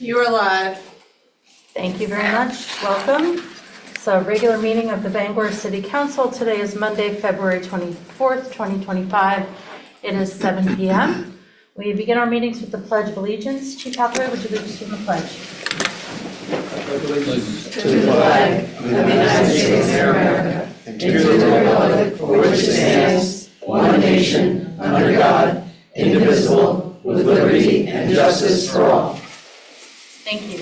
You are live. Thank you very much. Welcome. So regular meeting of the Bangor City Council. Today is Monday, February 24th, 2025. It is 7 p.m. We begin our meetings with the Pledge of Allegiance. Chief Hathaway, would you lead us in the pledge? To the flag of the United States of America and to the republic for which it stands, one nation, under God, indivisible, with liberty and justice for all. Thank you.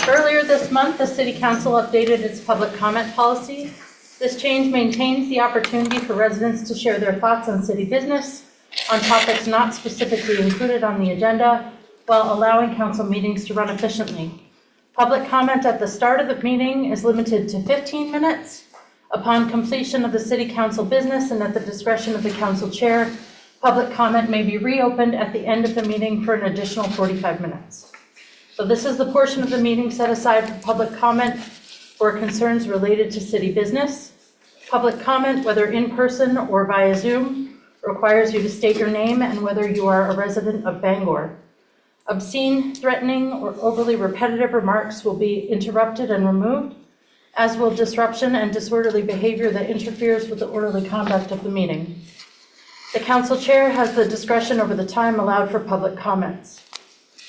Earlier this month, the City Council updated its public comment policy. This change maintains the opportunity for residents to share their thoughts on city business, on topics not specifically included on the agenda, while allowing council meetings to run efficiently. Public comment at the start of the meeting is limited to 15 minutes. Upon completion of the City Council business and at the discretion of the council chair, public comment may be reopened at the end of the meeting for an additional 45 minutes. So this is the portion of the meeting set aside for public comment for concerns related to city business. Public comment, whether in person or via Zoom, requires you to state your name and whether you are a resident of Bangor. Obscene, threatening, or overly repetitive remarks will be interrupted and removed, as will disruption and disorderly behavior that interferes with the orderly conduct of the meeting. The council chair has the discretion over the time allowed for public comments.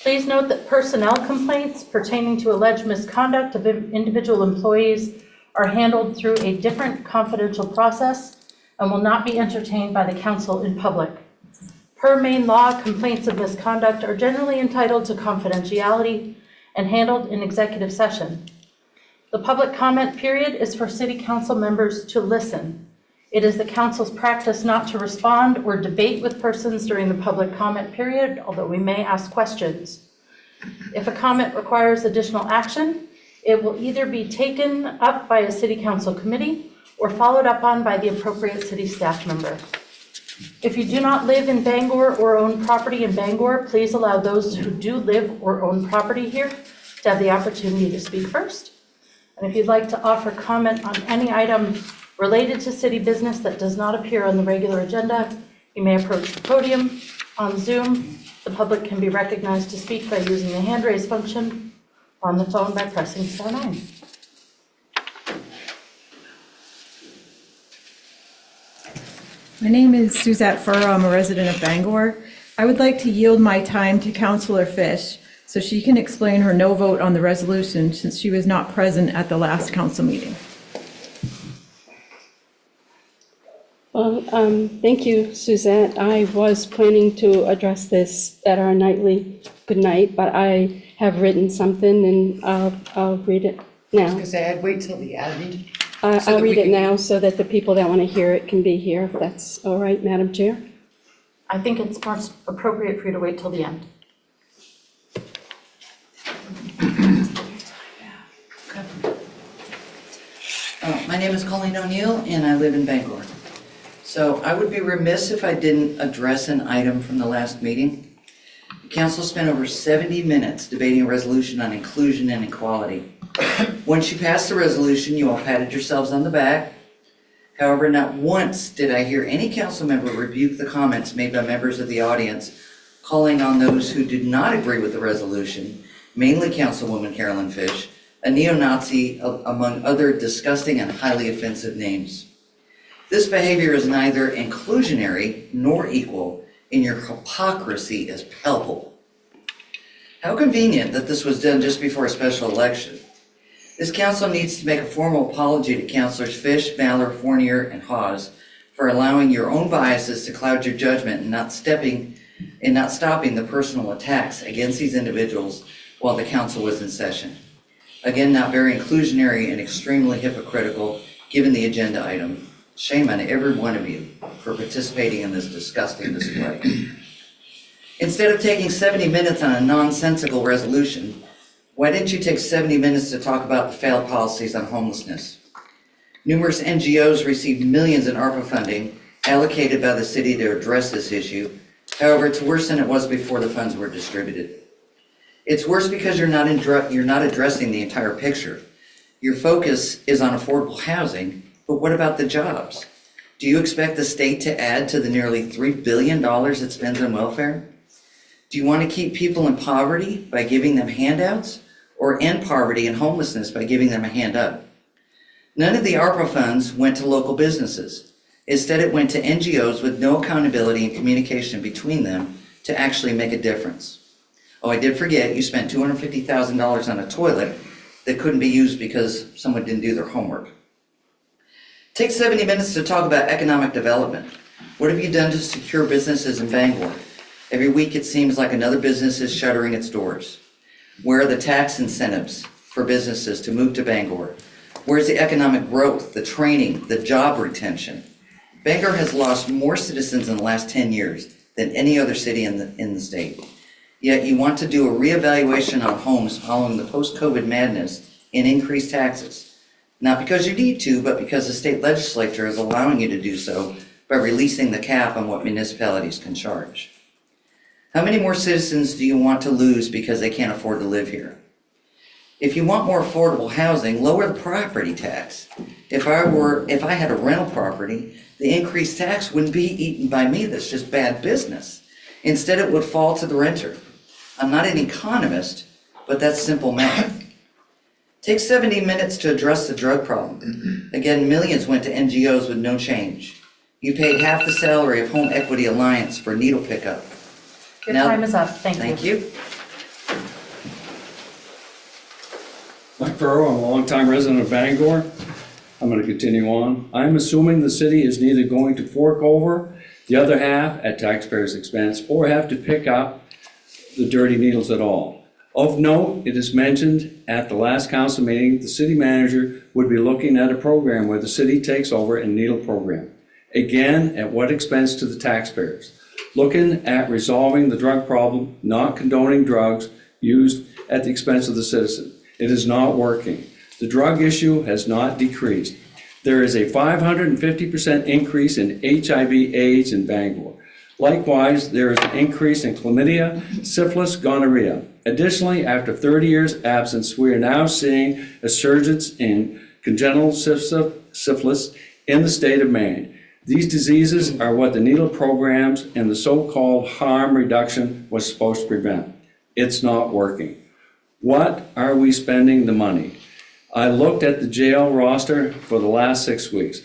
Please note that personnel complaints pertaining to alleged misconduct of individual employees are handled through a different confidential process and will not be entertained by the council in public. Per Maine law, complaints of misconduct are generally entitled to confidentiality and handled in executive session. The public comment period is for city council members to listen. It is the council's practice not to respond or debate with persons during the public comment period, although we may ask questions. If a comment requires additional action, it will either be taken up by a city council committee or followed up on by the appropriate city staff member. If you do not live in Bangor or own property in Bangor, please allow those who do live or own property here to have the opportunity to speak first. And if you'd like to offer comment on any item related to city business that does not appear on the regular agenda, you may approach the podium. On Zoom, the public can be recognized to speak by using the hand raise function, on the phone by pressing star 9. My name is Suzette Furrow. I'm a resident of Bangor. I would like to yield my time to Councillor Fish so she can explain her no vote on the resolution since she was not present at the last council meeting. Well, thank you, Suzette. I was planning to address this at our nightly good night, but I have written something and I'll read it now. Because I'd wait till the end. I'll read it now so that the people that want to hear it can be here, if that's all right, Madam Chair. I think it's more appropriate for you to wait till the end. My name is Colleen O'Neill and I live in Bangor. So I would be remiss if I didn't address an item from the last meeting. The council spent over 70 minutes debating a resolution on inclusion and equality. Once you passed the resolution, you all patted yourselves on the back. However, not once did I hear any council member rebuke the comments made by members of the audience calling on those who did not agree with the resolution, mainly Councilwoman Carolyn Fish, a neo-Nazi, among other disgusting and highly offensive names. This behavior is neither inclusionary nor equal, and your hypocrisy is palpable. How convenient that this was done just before a special election. This council needs to make a formal apology to Councilors Fish, Mallor, Fournier, and Hawes for allowing your own biases to cloud your judgment and not stopping the personal attacks against these individuals while the council was in session. Again, not very inclusionary and extremely hypocritical given the agenda item. Shame on every one of you for participating in this disgusting display. Instead of taking 70 minutes on a nonsensical resolution, why didn't you take 70 minutes to talk about the failed policies on homelessness? Numerous NGOs received millions in ARPA funding allocated by the city to address this issue. However, it's worse than it was before the funds were distributed. It's worse because you're not addressing the entire picture. Your focus is on affordable housing, but what about the jobs? Do you expect the state to add to the nearly $3 billion it spends on welfare? Do you want to keep people in poverty by giving them handouts, or end poverty and homelessness by giving them a hand up? None of the ARPA funds went to local businesses. Instead, it went to NGOs with no accountability and communication between them to actually make a difference. Oh, I did forget, you spent $250,000 on a toilet that couldn't be used because someone didn't do their homework. Take 70 minutes to talk about economic development. What have you done to secure businesses in Bangor? Every week it seems like another business is shuttering its doors. Where are the tax incentives for businesses to move to Bangor? Where's the economic growth, the training, the job retention? Bangor has lost more citizens in the last 10 years than any other city in the state. Yet you want to do a reevaluation on homes following the post-COVID madness and increase taxes. Not because you need to, but because the state legislature is allowing you to do so by releasing the cap on what municipalities can charge. How many more citizens do you want to lose because they can't afford to live here? If you want more affordable housing, lower the property tax. If I had a rental property, the increased tax wouldn't be eaten by me. That's just bad business. Instead, it would fall to the renter. I'm not an economist, but that's simple math. Take 70 minutes to address the drug problem. Again, millions went to NGOs with no change. You paid half the salary of Home Equity Alliance for needle pickup. Your Now- time is up. Thank you. Thank you. Mike Burrow, I'm a longtime resident of Bangor. I'm going to continue on. I'm assuming the city is neither going to fork over the other half at taxpayers' expense or have to pick up the dirty needles at all. Of note, it is mentioned at the last council meeting, the city manager would be looking at a program where the city takes over a needle program. Again, at what expense to the taxpayers? Looking at resolving the drug problem, not condoning drugs used at the expense of the citizen. It is not working. The drug issue has not decreased. There is a 550% increase in HIV/AIDS in Bangor. Likewise, there is an increase in chlamydia, syphilis, gonorrhea. Additionally, after 30 years absence, we are now seeing a surge in congenital syphilis in the state of Maine. These diseases are what the needle programs and the so-called harm reduction was supposed to prevent. It's not working. What are we spending the money? I looked at the jail roster for the last 6 weeks.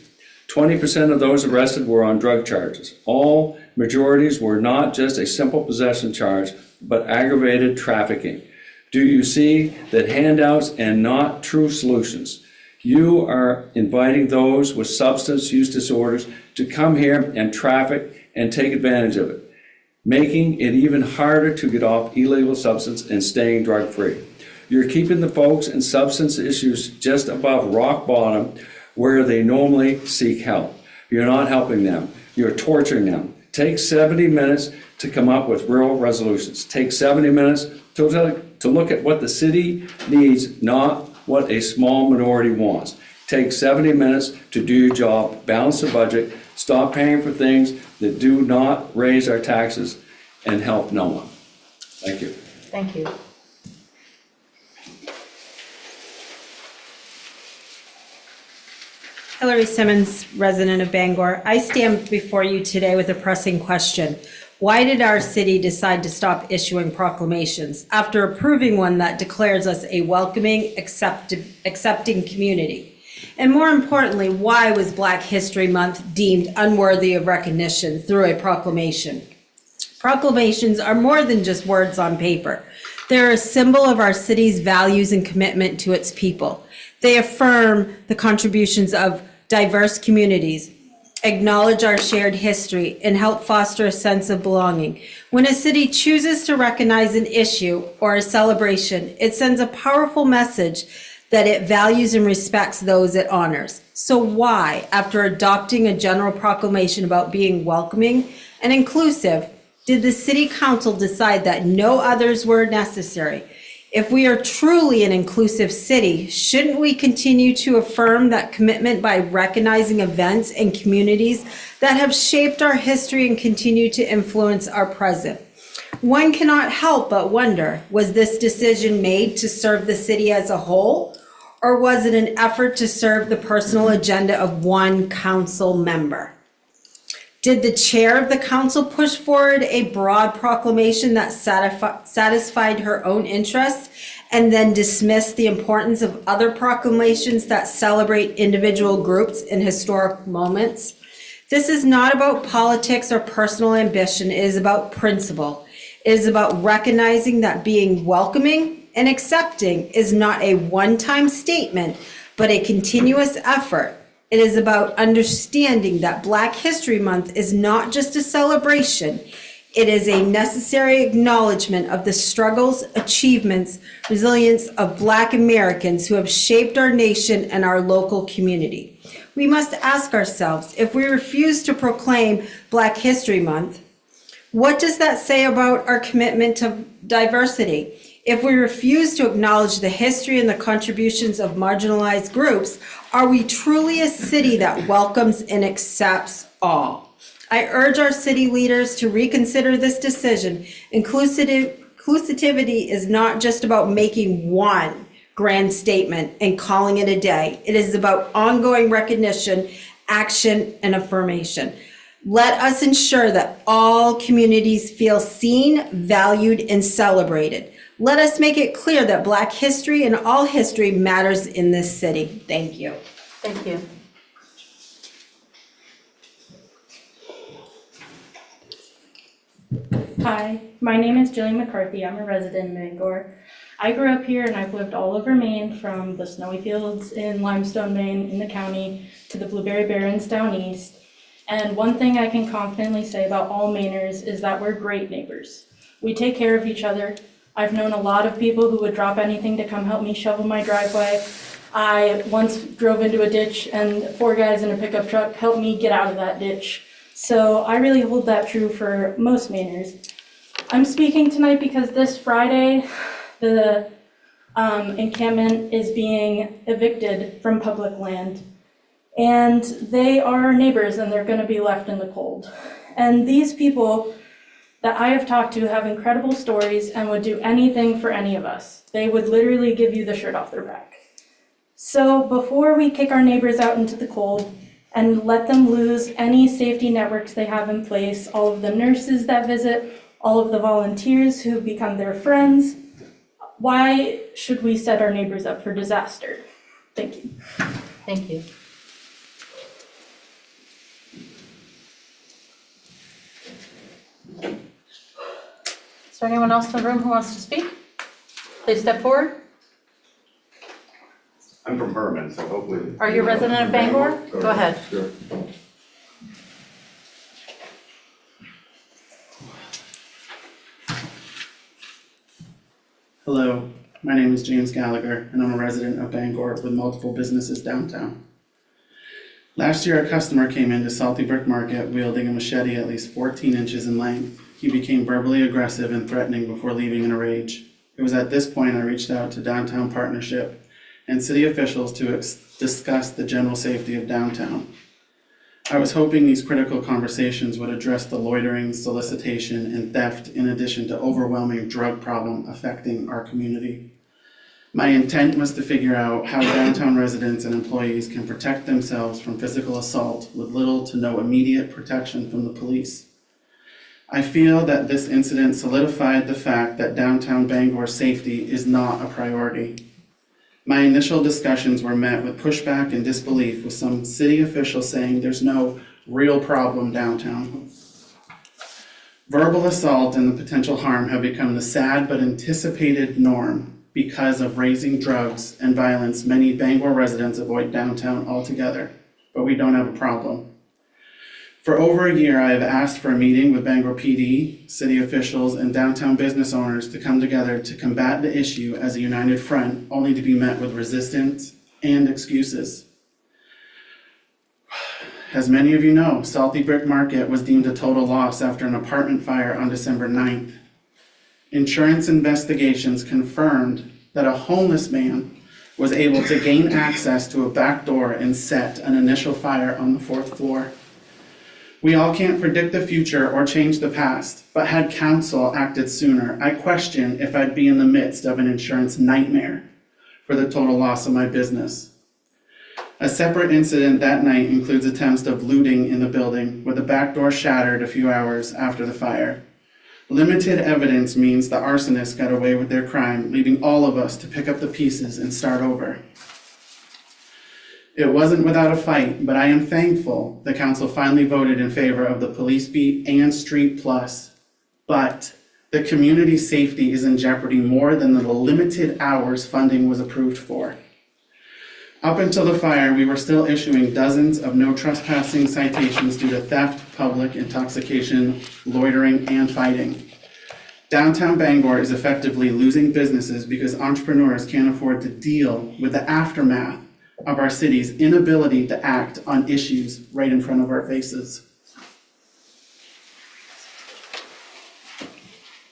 20% of those arrested were on drug charges. All majorities were not just a simple possession charge, but aggravated trafficking. Do you see that handouts and not true solutions? You are inviting those with substance use disorders to come here and traffic and take advantage of it, making it even harder to get off illegal substance and staying drug-free. You're keeping the folks in substance issues just above rock bottom where they normally seek help. You're not helping them. You're torturing them. Take 70 minutes to come up with real resolutions. Take 70 minutes to look at what the city needs, not what a small minority wants. Take 70 minutes to do your job, balance the budget, stop paying for things that do not raise our taxes, and help no one. Thank you. Thank you. Hillary Simmons, resident of Bangor. I stand before you today with a pressing question. Why did our city decide to stop issuing proclamations after approving one that declares us a welcoming, accepting community? And more importantly, why was Black History Month deemed unworthy of recognition through a proclamation? Proclamations are more than just words on paper. They're a symbol of our city's values and commitment to its people. They affirm the contributions of diverse communities, acknowledge our shared history, and help foster a sense of belonging. When a city chooses to recognize an issue or a celebration, it sends a powerful message that it values and respects those it honors. So why, after adopting a general proclamation about being welcoming and inclusive, did the City Council decide that no others were necessary? If we are truly an inclusive city, shouldn't we continue to affirm that commitment by recognizing events and communities that have shaped our history and continue to influence our present? One cannot help but wonder, was this decision made to serve the city as a whole, or was it an effort to serve the personal agenda of one council member? Did the chair of the council push forward a broad proclamation that satisfied her own interests and then dismiss the importance of other proclamations that celebrate individual groups and historic moments? This is not about politics or personal ambition. It is about principle. It is about recognizing that being welcoming and accepting is not a one-time statement, but a continuous effort. It is about understanding that Black History Month is not just a celebration. It is a necessary acknowledgement of the struggles, achievements, resilience of Black Americans who have shaped our nation and our local community. We must ask ourselves, if we refuse to proclaim Black History Month, what does that say about our commitment to diversity? If we refuse to acknowledge the history and the contributions of marginalized groups, are we truly a city that welcomes and accepts all? I urge our city leaders to reconsider this decision. Inclusivity is not just about making one grand statement and calling it a day. It is about ongoing recognition, action, and affirmation. Let us ensure that all communities feel seen, valued, and celebrated. Let us make it clear that Black history and all history matters in this city. Thank you. Thank you. Hi, my name is Jillian McCarthy. I'm a resident in Bangor. I grew up here and I've lived all over Maine, from the snowy fields in Limestone, Maine in the county to the Blueberry Barrens down east. And one thing I can confidently say about all Mainers is that we're great neighbors. We take care of each other. I've known a lot of people who would drop anything to come help me shovel my driveway. I once drove into a ditch and 4 guys in a pickup truck helped me get out of that ditch. So I really hold that true for most Mainers. I'm speaking tonight because this Friday, the encampment is being evicted from public land. And they are neighbors and they're going to be left in the cold. And these people that I have talked to have incredible stories and would do anything for any of us. They would literally give you the shirt off their back. So before we kick our neighbors out into the cold and let them lose any safety networks they have in place, all of the nurses that visit, all of the volunteers who become their friends, why should we set our neighbors up for disaster? Thank you. Thank you. Is there anyone else in the room who wants to speak? Please step forward. I'm from Herman, so hopefully. Are you a resident of Bangor? Go ahead. Sure. Hello, my name is James Gallagher, and I'm a resident of Bangor with multiple businesses downtown. Last year, a customer came into Salty Brick Market wielding a machete at least 14 inches in length. He became verbally aggressive and threatening before leaving in a rage. It was at this point I reached out to Downtown Partnership and city officials to discuss the general safety of downtown. I was hoping these critical conversations would address the loitering, solicitation, and theft in addition to overwhelming drug problem affecting our community. My intent was to figure out how downtown residents and employees can protect themselves from physical assault with little to no immediate protection from the police. I feel that this incident solidified the fact that downtown Bangor's safety is not a priority. My initial discussions were met with pushback and disbelief, with some city officials saying there's no real problem downtown. Verbal assault and the potential harm have become the sad but anticipated norm. Because of raising drugs and violence, many Bangor residents avoid downtown altogether, but we don't have a problem. For over a year, I have asked for a meeting with Bangor PD, city officials, and downtown business owners to come together to combat the issue as a united front, only to be met with resistance and excuses. As many of you know, Salty Brick Market was deemed a total loss after an apartment fire on December 9th. Insurance investigations confirmed that a homeless man was able to gain access to a back door and set an initial fire on the 4th floor. We all can't predict the future or change the past, but had council acted sooner, I question if I'd be in the midst of an insurance nightmare for the total loss of my business. A separate incident that night includes attempts of looting in the building, with the back door shattered a few hours after the fire. Limited evidence means the arsonists got away with their crime, leaving all of us to pick up the pieces and start over. It wasn't without a fight, but I am thankful the council finally voted in favor of the police beat and street plus. But the community safety is in jeopardy more than the limited hours funding was approved for. Up until the fire, we were still issuing dozens of no trespassing citations due to theft, public intoxication, loitering, and fighting. Downtown Bangor is effectively losing businesses because entrepreneurs can't afford to deal with the aftermath of our city's inability to act on issues right in front of our faces.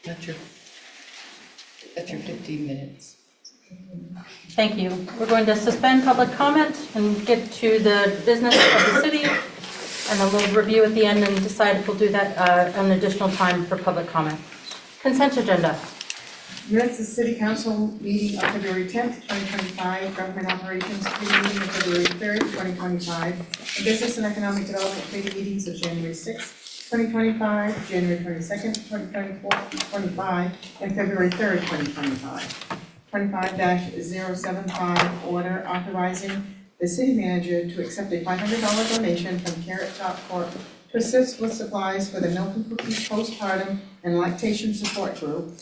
That's your 15 minutes. Thank you. We're going to suspend public comment and get to the business of the city, and then we'll review at the end and decide if we'll do that an additional time for public comment. Consent agenda. Minutes of City Council meeting of February 10th, 2025, Government Operations Committee meeting of February 3rd, 2025, and Business and Economic Development Committee meetings of January 6th, 2025, January 22nd, 2025, and February 3rd, 2025. 25-075, order authorizing the city manager to accept a $500 donation from Carrot Top Corp. to assist with supplies for the Milk and Cookies Postpartum and Lactation Support Group.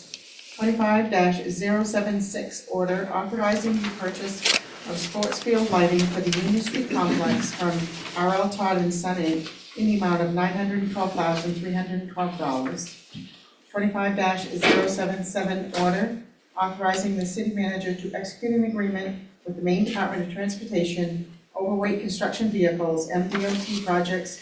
25-076, order authorizing the purchase of sports field lighting for the Union Street Complex from R.L. Todd and Son Inc. in the amount of $912,312. 25-077, order authorizing the city manager to execute an agreement with the Maine Department of Transportation, overweight construction vehicles, MDOT projects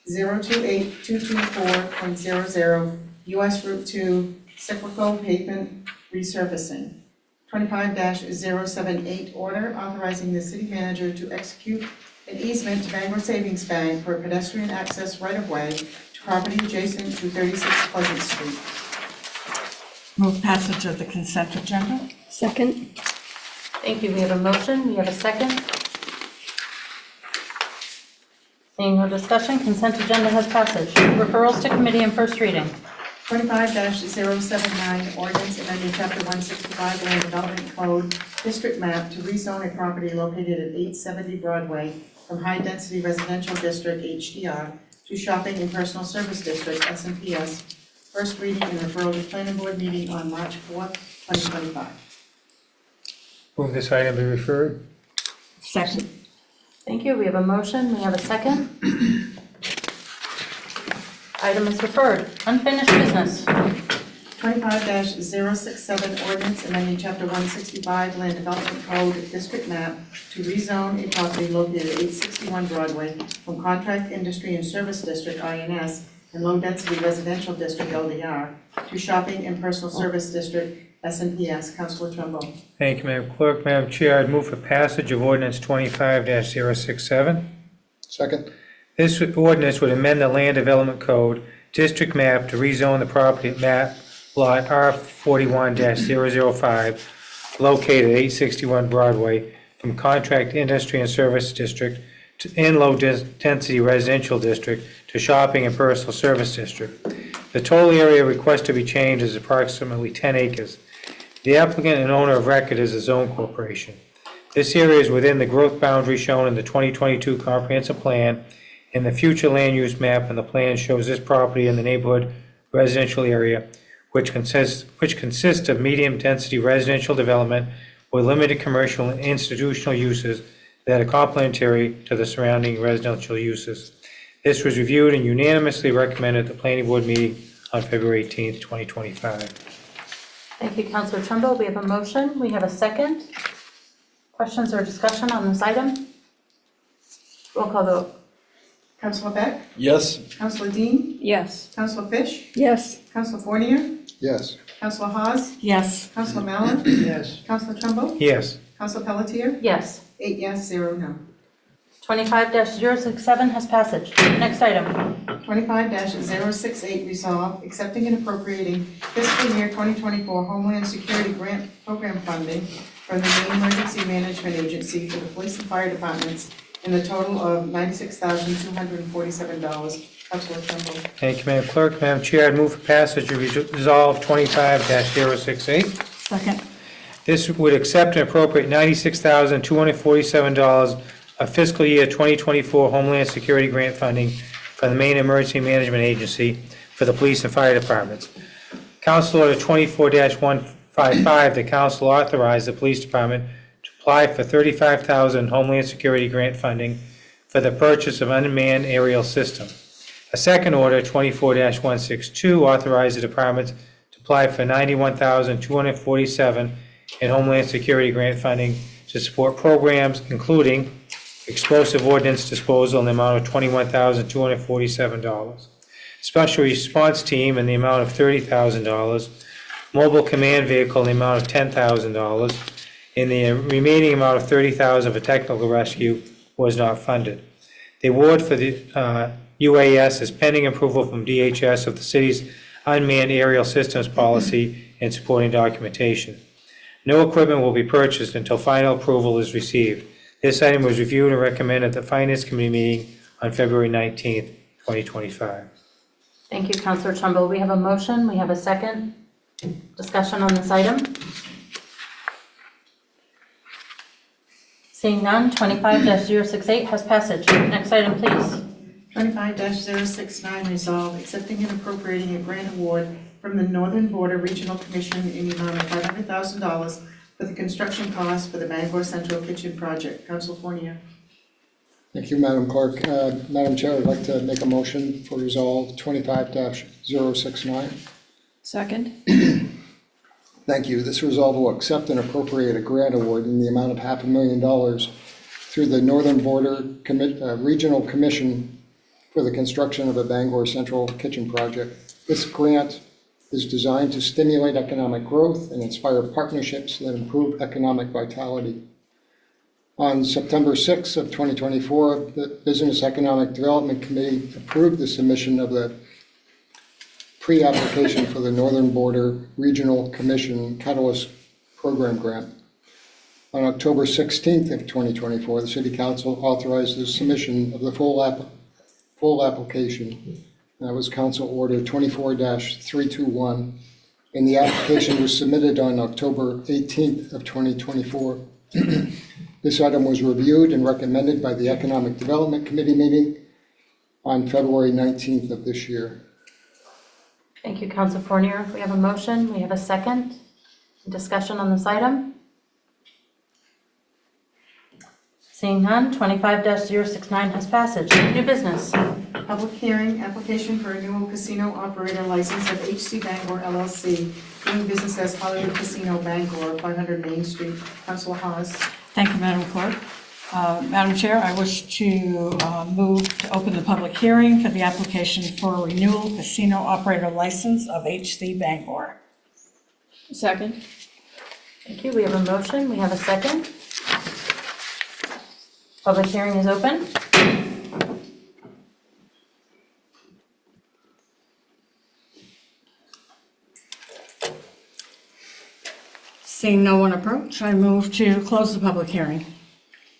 028224.00, US Route 2, cyclical pavement resurfacing. 25-078, order authorizing the city manager to execute an easement to Bangor Savings Bank for pedestrian access right-of-way to property adjacent to 36 Pleasant Street. Move passage of the consent agenda. Second? Thank you. We have a motion. We have a second. Seeing no discussion, consent agenda has passage. Referrals to committee and first reading. 25-079, ordinance amending chapter 165 Land Development Code, district map to rezone a property located at 870 Broadway from High Density Residential District, HDR, to Shopping and Personal Service District, SNPS. First reading and referral to planning board meeting on March 4th, 2025. Move this item be referred. Second. Thank you. We have a motion. We have a second. Item is referred. Unfinished business. 25-067, ordinance amending chapter 165 Land Development Code, district map to rezone a property located at 861 Broadway from Contract Industry and Service District, INS, and Low Density Residential District, LDR, to Shopping and Personal Service District, SNPS. Councilor Trumbull. Thank you, Madam Clerk. Madam Chair, I'd move for passage of ordinance 25-067. Second. This ordinance would amend the Land Development Code district map to rezone the property at map lot R41-005 located at 861 Broadway from Contract Industry and Service District and Low Density Residential District to Shopping and Personal Service District. The total area requested to be changed is approximately 10 acres. The applicant and owner of record is a zone corporation. This area is within the growth boundary shown in the 2022 comprehensive plan, and the future land use map and the plan shows this property in the neighborhood residential area, which consists of medium-density residential development with limited commercial and institutional uses that are complementary to the surrounding residential uses. This was reviewed and unanimously recommended at the planning board meeting on February 18th, 2025. Thank you, Councilor Trumbull. We have a motion. We have a second. Questions or discussion on this item? Roll call vote. Councilor Beck? Yes. Councilor Dean? Yes. Councilor Fish? Yes. Councilor Fournier? Yes. Councilor Hawes? Yes. Councilor Mallon? Yes. Councilor Trumbull? Yes. Councilor Pelletier? Yes. 8 yes, 0 no. 25-067 has passage. Next item. 25-068, resolve accepting and appropriating fiscal year 2024 Homeland Security Grant Program funding from the Maine Emergency Management Agency for the police and fire departments in the total of $96,247. Councilor Trumbull. Thank you, Madam Clerk. Madam Chair, I'd move for passage of Resolve 25-068. Second. This would accept and appropriate $96,247 of fiscal year 2024 Homeland Security grant funding from the Maine Emergency Management Agency for the police and fire departments. Council Order 24-155, the council authorized the police department to apply for $35,000 Homeland Security grant funding for the purchase of unmanned aerial system. A second order, 24-162, authorized the department to apply for $91,247 in Homeland Security grant funding to support programs including explosive ordnance disposal in the amount of $21,247, special response team in the amount of $30,000, mobile command vehicle in the amount of $10,000, and the remaining amount of $30,000 for technical rescue was not funded. The award for the UAS is pending approval from DHS of the city's unmanned aerial systems policy and supporting documentation. No equipment will be purchased until final approval is received. This item was reviewed and recommended at the Finance Committee meeting on February 19th, 2025. Thank you, Councilor Trumbull. We have a motion. We have a second. Discussion on this item. Seeing none, 25-068 has passage. Next item, please. 25-069, resolve accepting and appropriating a grant award from the Northern Border Regional Commission in the amount of $500,000 for the construction costs for the Bangor Central Kitchen project. Council Fournier. Thank you, Madam Clerk. Madam Chair, I'd like to make a motion for Resolve 25-069. Second. Thank you. This resolve will accept and appropriate a grant award in the amount of $500,000 through the Northern Border Regional Commission for the construction of a Bangor Central Kitchen project. This grant is designed to stimulate economic growth and inspire partnerships that improve economic vitality. On September 6th of 2024, the Business Economic Development Committee approved the submission of the pre-application for the Northern Border Regional Commission Catalyst Program Grant. On October 16th of 2024, the City Council authorized the submission of the full application. That was Council Order 24-321, and the application was submitted on October 18th of 2024. This item was reviewed and recommended by the Economic Development Committee meeting on February 19th of this year. Thank you, Councilor Fournier. We have a motion. We have a second. Discussion on this item. Seeing none, 25-069 has passage. New business. Public hearing, application for a new casino operator license of HC Bangor LLC, doing business as Hollywood Casino Bangor, 500 Main Street. Councilor Hawes. Thank you, Madam Clerk. Madam Chair, I wish to move to open the public hearing for the application for a renewal casino operator license of HC Bangor. Second. Thank you. We have a motion. We have a second. Public hearing is open. Seeing no one approach, I move to close the public hearing.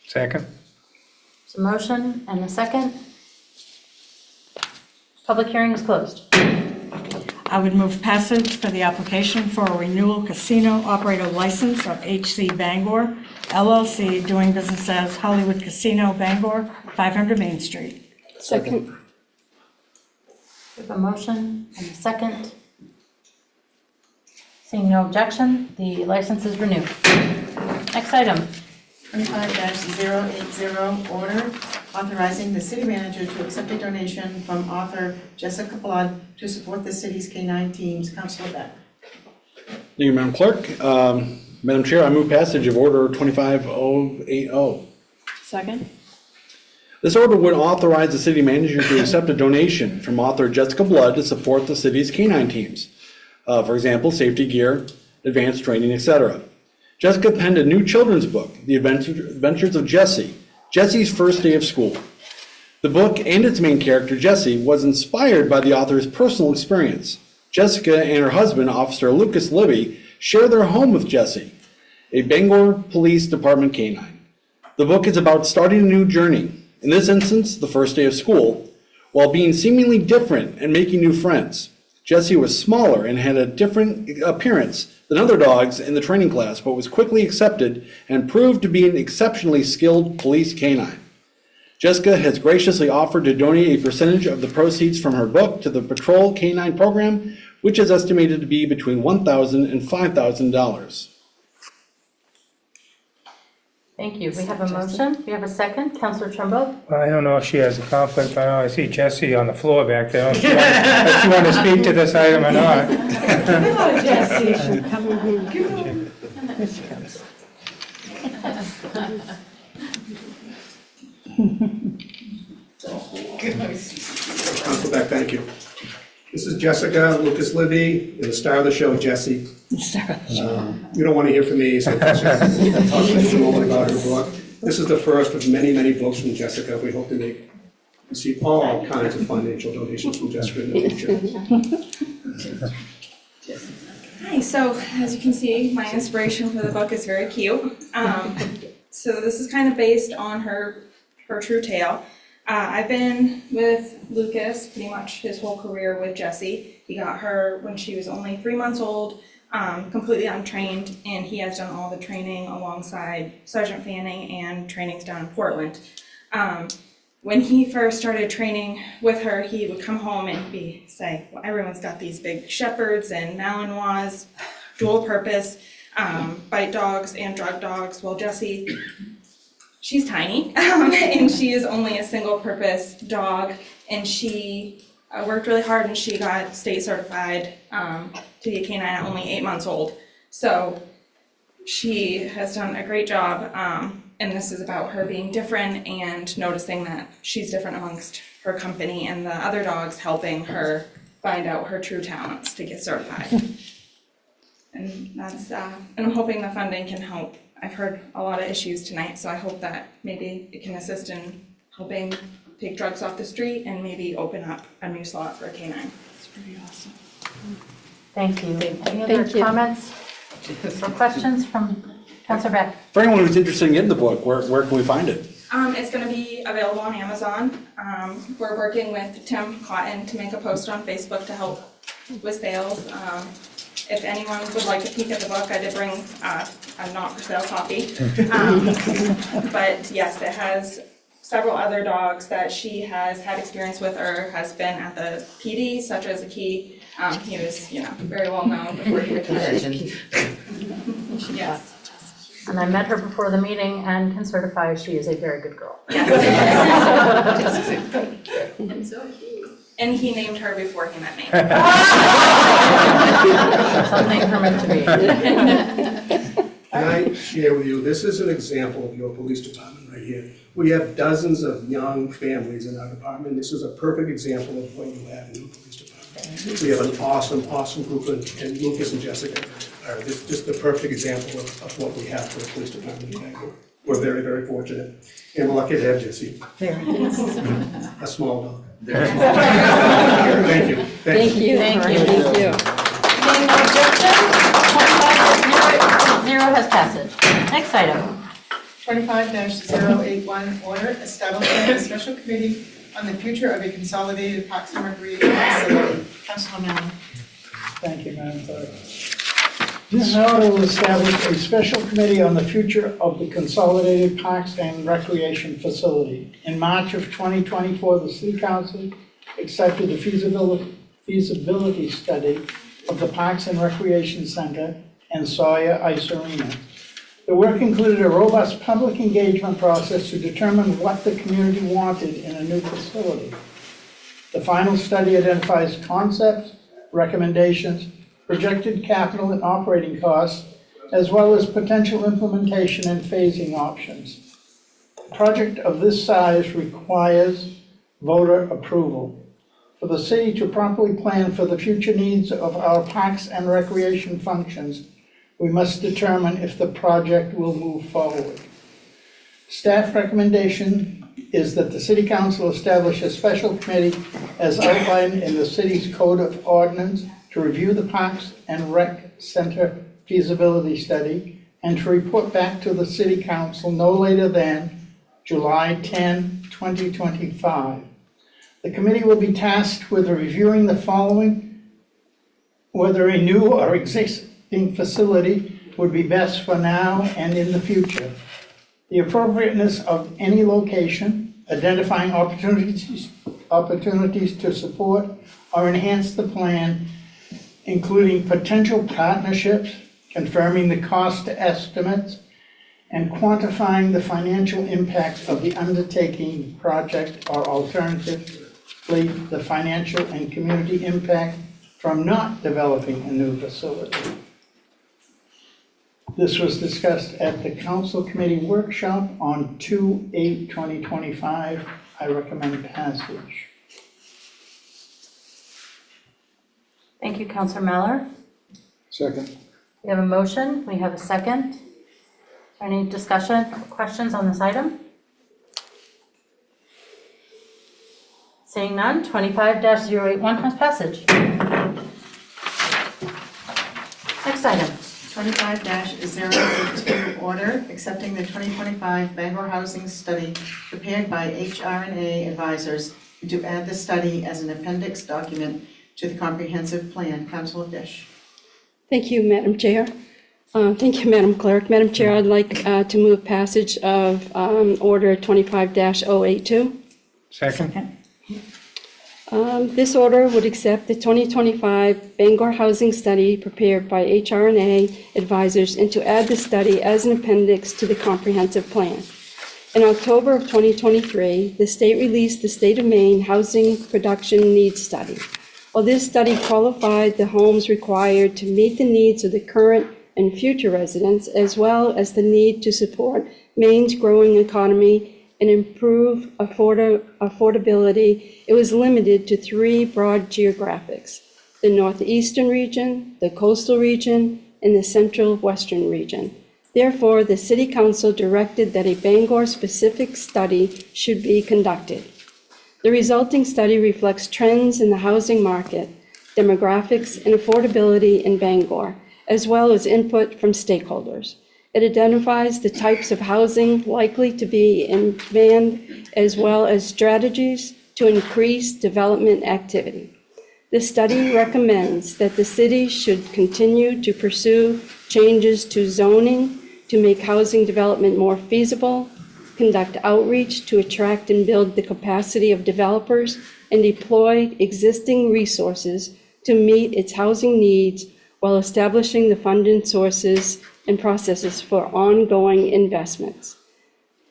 Second. There's a motion and a second. Public hearing is closed. I would move passage for the application for a renewal casino operator license of HC Bangor LLC, doing business as Hollywood Casino Bangor, 500 Main Street. Second. We have a motion and a second. Seeing no objection, the license is renewed. Next item. 25-080, order authorizing the city manager to accept a donation from author Jessica Blood to support the city's K-9 teams. Councilor Beck. Thank you, Madam Clerk. Madam Chair, I move passage of Order 25080. Second. This order would authorize the city manager to accept a donation from author Jessica Blood to support the city's K-9 teams. For example, safety gear, advanced training, etc. Jessica penned a new children's book, The Adventures of Jessie, Jessie's First Day of School. The book and its main character, Jessie, was inspired by the author's personal experience. Jessica and her husband, Officer Lucas Libby, share their home with Jessie, a Bangor Police Department K-9. The book is about starting a new journey, in this instance, the first day of school, while being seemingly different and making new friends. Jessie was smaller and had a different appearance than other dogs in the training class, but was quickly accepted and proved to be an exceptionally skilled police canine. Jessica has graciously offered to donate a percentage of the proceeds from her book to the Patrol Canine Program, which is estimated to be between $1,000 and $5,000. Thank you. We have a motion. We have a second. Counselor Trumbo? I don't know if she has a conflict, but I see Jessie on the floor back there. I don't know if she want to speak to this item or not. Jesse should come over. Here she comes. Council Beck, thank you. This is Jessica Lucas Libby, and the star of the show, Jessie. You don't want to hear from me, so I'll talk to you a moment about her book. This is the first of many, many books from Jessica. We hope to receive all kinds of financial donations from Jessica in the future. Hi, so as you can see, my inspiration for the book is very cute. So this is kind of based on her true tale. I've been with Lucas pretty much his whole career with Jessie. He got her when she was only 3 months old, completely untrained, and he has done all the training alongside Sergeant Fanning and trainings down in Portland. When he first started training with her, he would come home and say, well, everyone's got these big shepherds and Malinois, dual purpose, bite dogs and drug dogs. Well, Jessie, she's tiny, and she is only a single purpose dog, and she worked really hard and she got state certified to be a canine at only 8 months old. So she has done a great job, and this is about her being different and noticing that she's different amongst her company and the other dogs, helping her find out her true talents to get certified. And that's, and I'm hoping the funding can help. I've heard a lot of issues tonight, so I hope that maybe it can assist in helping take drugs off the street and maybe open up a new slot for a canine. It's pretty awesome. Thank you. Any other comments or questions from Councilor Beck? For anyone who's interested in the book, where can we find it? It's going to be available on Amazon. We're working with Tim Cotton to make a post on Facebook to help with sales. If anyone would like to peek at the book, I did bring a not for sale copy. But yes, it has several other dogs that she has had experience with or has been at the PD, such as Aki. He was, very well known before he retired. Yes. And I met her before the meeting and can certify she is a very good girl. Yes. And so cute. And he named her before he met me. Something for me to be. Can I share with you, this is an example of your police department right here. We have dozens of young families in our department. This is a perfect example of what you have in your police department. We have an awesome, awesome group, and Lucas and Jessica are just the perfect example of what we have for the police department in Bangor. We're very, very fortunate, and we're lucky to have Jessie. A small dog. Thank you. Thank you. Thank you. Thank you. Seeing no objection, 25-0 has passage. Next item. 25-081, order establishing a special committee on the future of a consolidated Parks and Recreation facility. Councilor Manning. Thank you, Madam Clerk. This order will establish a special committee on the future of the Consolidated Parks and Recreation Facility. In March of 2024, the City Council accepted the feasibility study of the Parks and Recreation Center and Sawyer Ice Arena. The work included a robust public engagement process to determine what the community wanted in a new facility. The final study identifies concepts, recommendations, projected capital and operating costs, as well as potential implementation and phasing options. A project of this size requires voter approval. For the city to properly plan for the future needs of our parks and recreation functions, we must determine if the project will move forward. Staff recommendation is that the City Council establish a special committee as outlined in the city's Code of Ordinance to review the Parks and Rec Center feasibility study and to report back to the City Council no later than July 10, 2025. The committee will be tasked with reviewing the following: whether a new or existing facility would be best for now and in the future, the appropriateness of any location, identifying opportunities to support or enhance the plan, including potential partnerships, confirming the cost estimates, and quantifying the financial impact of the undertaking project, or alternatively, the financial and community impact from not developing a new facility. This was discussed at the Council Committee workshop on 2/8/2025. I recommend passage. Thank you, Councilor Mallor. Second. We have a motion, we have a second. Any discussion, questions on this item? Seeing none, 25-081 has passage. Next item. 25-082, order accepting the 2025 Bangor Housing Study prepared by HR&A Advisors to add the study as an appendix document to the comprehensive plan. Councilor Fish. Thank you, Madam Chair. Thank you, Madam Clerk. Madam Chair, I'd like to move passage of Order 25-082. Second. This order would accept the 2025 Bangor Housing Study prepared by HR&A Advisors and to add the study as an appendix to the comprehensive plan. In October of 2023, the state released the State of Maine Housing Production Needs Study. While this study qualified the homes required to meet the needs of the current and future residents, as well as the need to support Maine's growing economy and improve affordability, it was limited to 3 broad geographics: the northeastern region, the coastal region, and the central western region. Therefore, the City Council directed that a Bangor-specific study should be conducted. The resulting study reflects trends in the housing market, demographics, and affordability in Bangor, as well as input from stakeholders. It identifies the types of housing likely to be in demand, as well as strategies to increase development activity. The study recommends that the city should continue to pursue changes to zoning to make housing development more feasible, conduct outreach to attract and build the capacity of developers, and deploy existing resources to meet its housing needs while establishing the funding sources and processes for ongoing investments.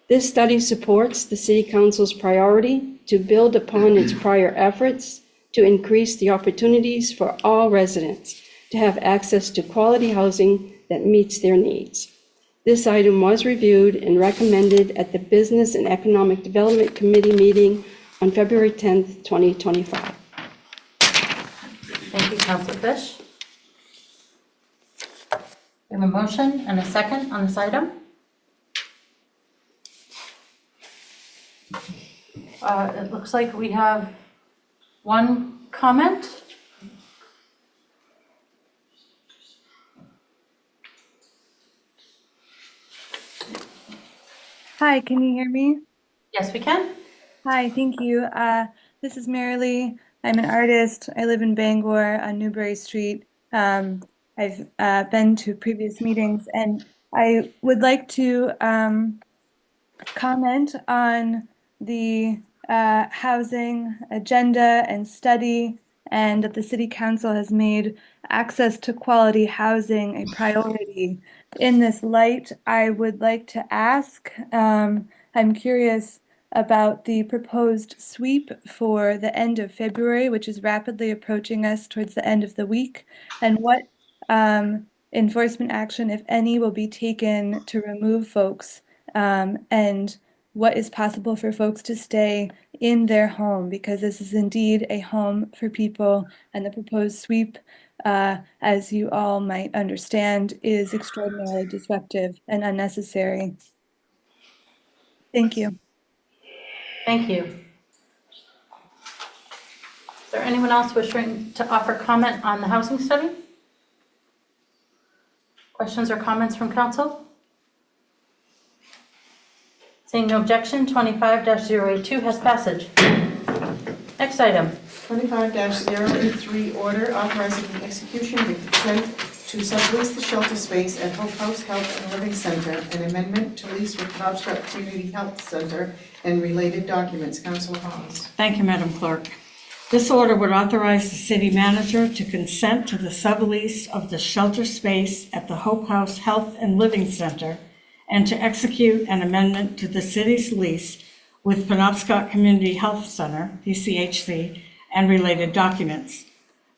This study supports the City Council's priority to build upon its prior efforts to increase the opportunities for all residents to have access to quality housing that meets their needs. This item was reviewed and recommended at the Business and Economic Development Committee meeting on February 10th, 2025. Thank you, Councilor Fish. We have a motion and a second on this item. It looks like we have one comment. Hi, can you hear me? Yes, we can. Hi, thank you. This is Marilee. I'm an artist. I live in Bangor on Newbury Street. I've been to previous meetings, and I would like to comment on the housing agenda and study, and that the City Council has made access to quality housing a priority. In this light, I would like to ask, I'm curious about the proposed sweep for the end of February, which is rapidly approaching us towards the end of the week, and what enforcement action, if any, will be taken to remove folks, and what is possible for folks to stay in their home, because this is indeed a home for people, and the proposed sweep, as you all might understand, is extraordinarily disruptive and unnecessary. Thank you. Thank you. Is there anyone else wishing to offer comment on the housing study? Questions or comments from council? Seeing no objection, 25-082 has passage. Next item. 25-083, order authorizing the execution of a consent to sublease the shelter space at Hope House Health and Living Center, an amendment to lease with Knobscott Community Health Center, and related documents. Councilor Hawes. Thank you, Madam Clerk. This order would authorize the city manager to consent to the sublease of the shelter space at the Hope House Health and Living Center and to execute an amendment to the city's lease with Penobscot Community Health Center, PCHC, and related documents.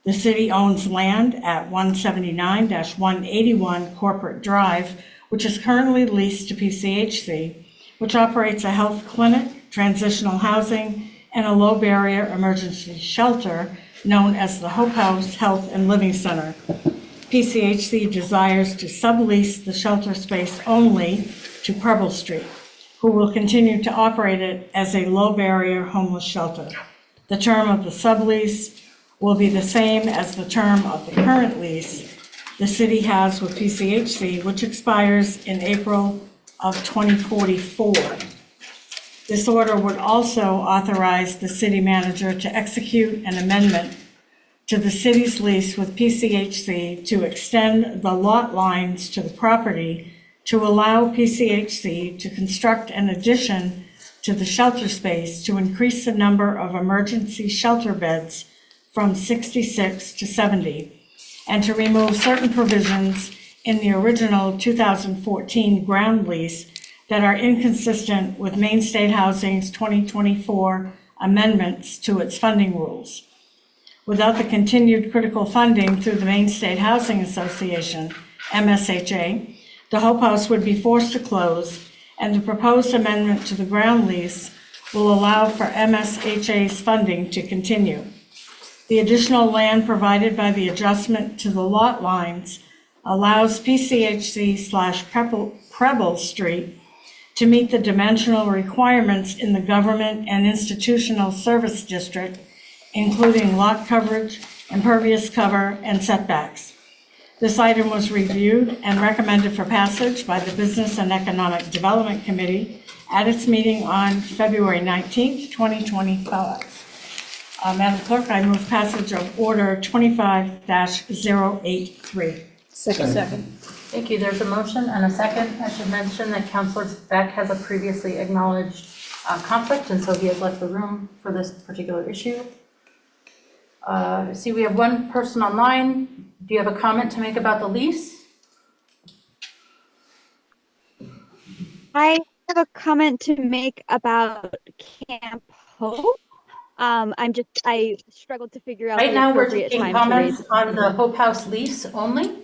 The city owns land at 179-181 Corporate Drive, which is currently leased to PCHC, which operates a health clinic, transitional housing, and a low-barrier emergency shelter known as the Hope House Health and Living Center. PCHC desires to sublease the shelter space only to Preble Street, who will continue to operate it as a low-barrier homeless shelter. The term of the sublease will be the same as the term of the current lease the city has with PCHC, which expires in April of 2044. This order would also authorize the city manager to execute an amendment to the city's lease with PCHC to extend the lot lines to the property to allow PCHC to construct an addition to the shelter space to increase the number of emergency shelter beds from 66 to 70, and to remove certain provisions in the original 2014 ground lease that are inconsistent with Maine State Housing's 2024 amendments to its funding rules. Without the continued critical funding through the Maine State Housing Association, MSHA, the Hope House would be forced to close, and the proposed amendment to the ground lease will allow for MSHA's funding to continue. The additional land provided by the adjustment to the lot lines allows PCHC/Preble Street to meet the dimensional requirements in the government and institutional service district, including lot coverage, impervious cover, and setbacks. This item was reviewed and recommended for passage by the Business and Economic Development Committee at its meeting on February 19th, 2025. Madam Clerk, I move passage of Order 25-083. Second. Thank you. There's a motion and a second. I should mention that Councilor Beck has a previously acknowledged conflict, and so he has left the room for this particular issue. I see we have one person online. Do you have a comment to make about the lease? I have a comment to make about Camp Hope. I struggled to figure out Right the now, we're appropriate taking time to raise comments on the Hope House lease only.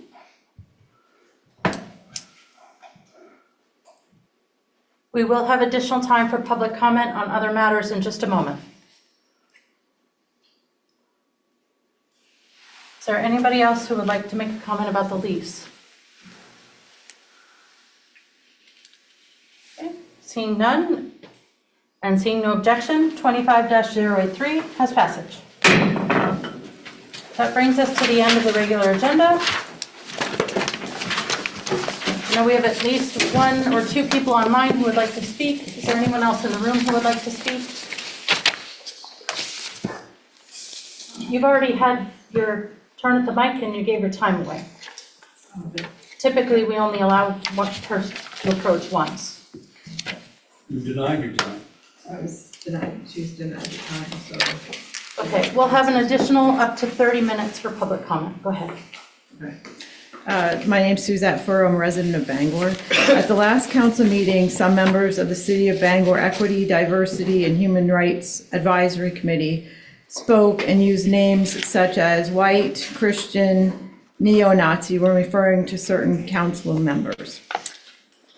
We will have additional time for public comment on other matters in just a moment. Is there anybody else who would like to make a comment about the lease? Okay, seeing none and seeing no objection, 25-083 has passage. That brings us to the end of the regular agenda. Now we have at least one or two people online who would like to speak. Is there anyone else in the room who would like to speak? You've already had your turn at the mic and you gave your time away. Typically, we only allow one person to approach once. You denied your time. She's denied the time, so. Okay, we'll have an additional up to 30 minutes for public comment. Go ahead. My name's Suzette Furrow, I'm a resident of Bangor. At the last council meeting, some members of the City of Bangor Equity, Diversity, and Human Rights Advisory Committee spoke and used names such as white, Christian, neo-Nazi when referring to certain council members.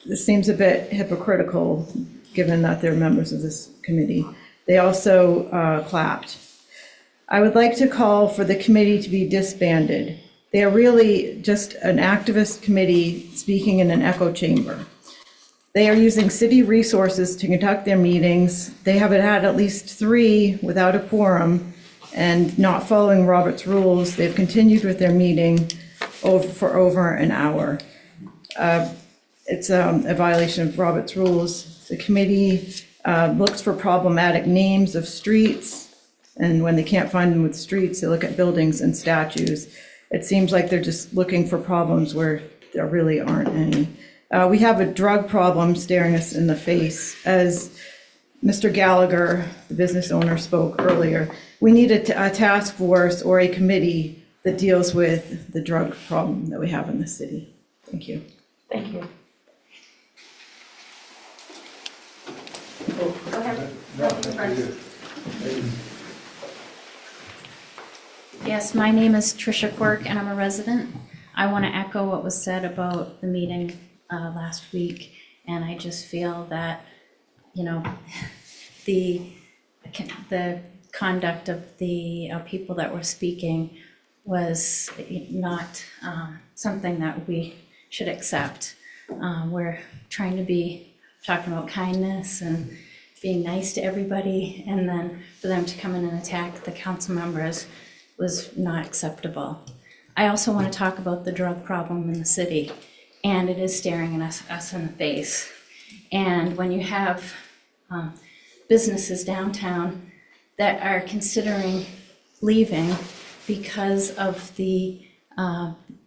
This seems a bit hypocritical, given that they're members of this committee. They also clapped. I would like to call for the committee to be disbanded. They are really just an activist committee speaking in an echo chamber. They are using city resources to conduct their meetings. They have had at least 3 without a quorum and not following Robert's rules. They've continued with their meeting for over an hour. It's a violation of Robert's rules. The committee looks for problematic names of streets, and when they can't find them with streets, they look at buildings and statues. It seems like they're just looking for problems where there really aren't any. We have a drug problem staring us in the face. As Mr. Gallagher, the business owner, spoke earlier, we need a task force or a committee that deals with the drug problem that we have in the city. Thank you. Thank you. Go ahead. Yes, my name is Tricia Quirk and I'm a resident. I want to echo what was said about the meeting last week. And I just feel that, you know, the conduct of the people that were speaking was not something that we should accept. We're trying to be talking about kindness and being nice to everybody, and then for them to come in and attack the council members was not acceptable. I also want to talk about the drug problem in the city, and it is staring us in the face. And when you have businesses downtown that are considering leaving because of the,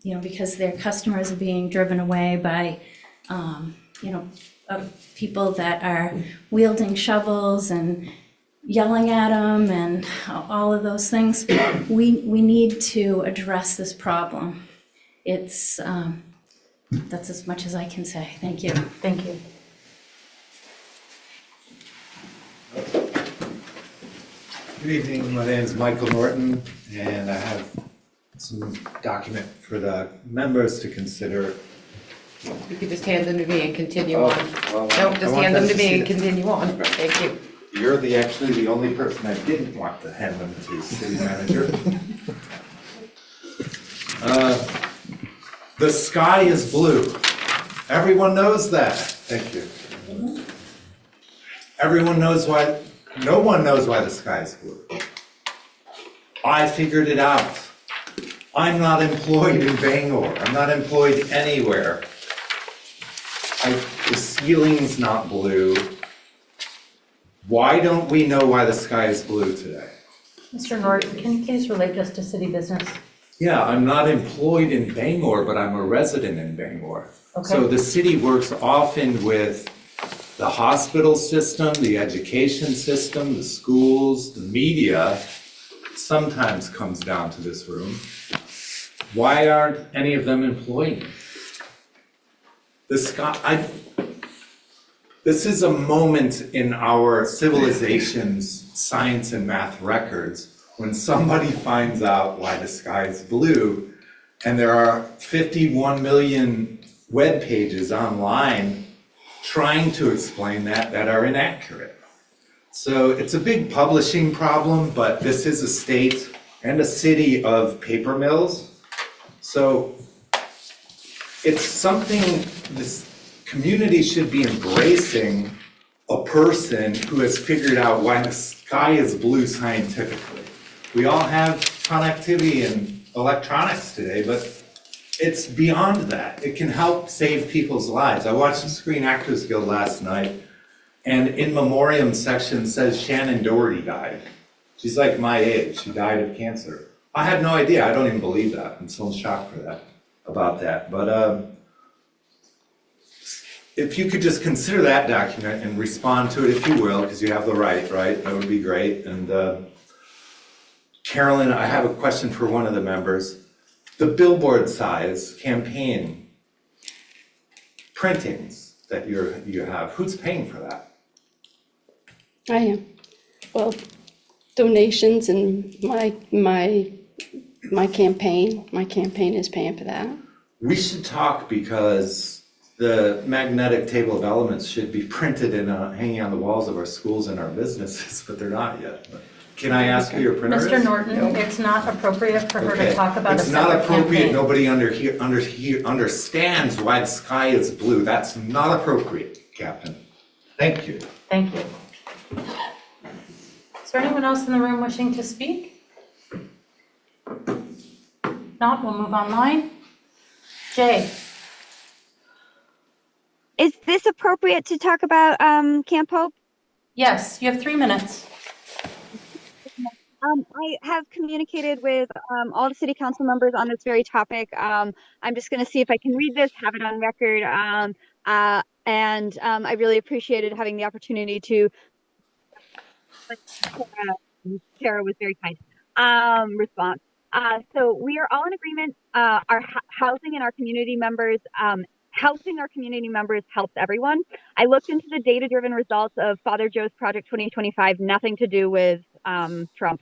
because their customers are being driven away by, people that are wielding shovels and yelling at them and all of those things, we need to address this problem. It's, that's as much as I can say. Thank you. Thank you. Good evening, my name is Michael Norton, and I have some document for the members to consider. You could just hand them to me and continue Oh, on. well, No, I just want hand them them to to me see and it. continue on. Thank you. You're actually the only person I didn't want to hand them to, city manager. The sky is blue. Everyone knows that. Thank you. Everyone knows why, no one knows why the sky is blue. I figured it out. I'm not employed in Bangor. I'm not employed anywhere. The ceiling's not blue. Why don't we know why the sky is blue today? Mr. Norton, can you please relate this to city business? Yeah, I'm not employed in Bangor, but I'm a resident in Bangor. Okay. So the city works often with the hospital system, the education system, the schools, the media, sometimes comes down to this room. Why aren't any of them employing me? This is a moment in our civilization's science and math records when somebody finds out why the sky is blue, and there are 51 million web pages online trying to explain that are inaccurate. So it's a big publishing problem, but this is a state and a city of paper mills. So it's something this community should be embracing, a person who has figured out why the sky is blue scientifically. We all have connectivity and electronics today, but it's beyond that. It can help save people's lives. I watched the Screen Actors Guild last night, and in memoriam section says Shannon Doherty died. She's like my age, she died of cancer. I had no idea, I don't even believe that, I'm so shocked about that. But if you could just consider that document and respond to it if you will, because you have the right, that would be great. And Carolyn, I have a question for one of the members. The billboard size campaign printings that you have, who's paying for that? I am. Well, donations and my campaign is paying for that. We should talk because the magnetic table of elements should be printed and hanging on the walls of our schools and our businesses, but they're not yet. Can I ask who your printer is? Mr. Norton, it's not appropriate for her to Okay. talk about a It's not separate appropriate, campaign. nobody understands why the sky is blue. That's not appropriate, Captain. Thank you. Thank you. Is there anyone else in the room wishing to speak? Not, we'll move online. Jay? appropriate to talk about Camp Hope? Yes, you have 3 minutes. I have communicated with all the city council members on this very topic. I'm just going to see if I can read this, have it on record, and I really appreciated having the opportunity to. Sarah was very kind. Response. So we are all in agreement. Our housing and our community members. Housing our community members helps everyone. I looked into the data-driven results of Father Joe's Project 2025, nothing to do with Trump,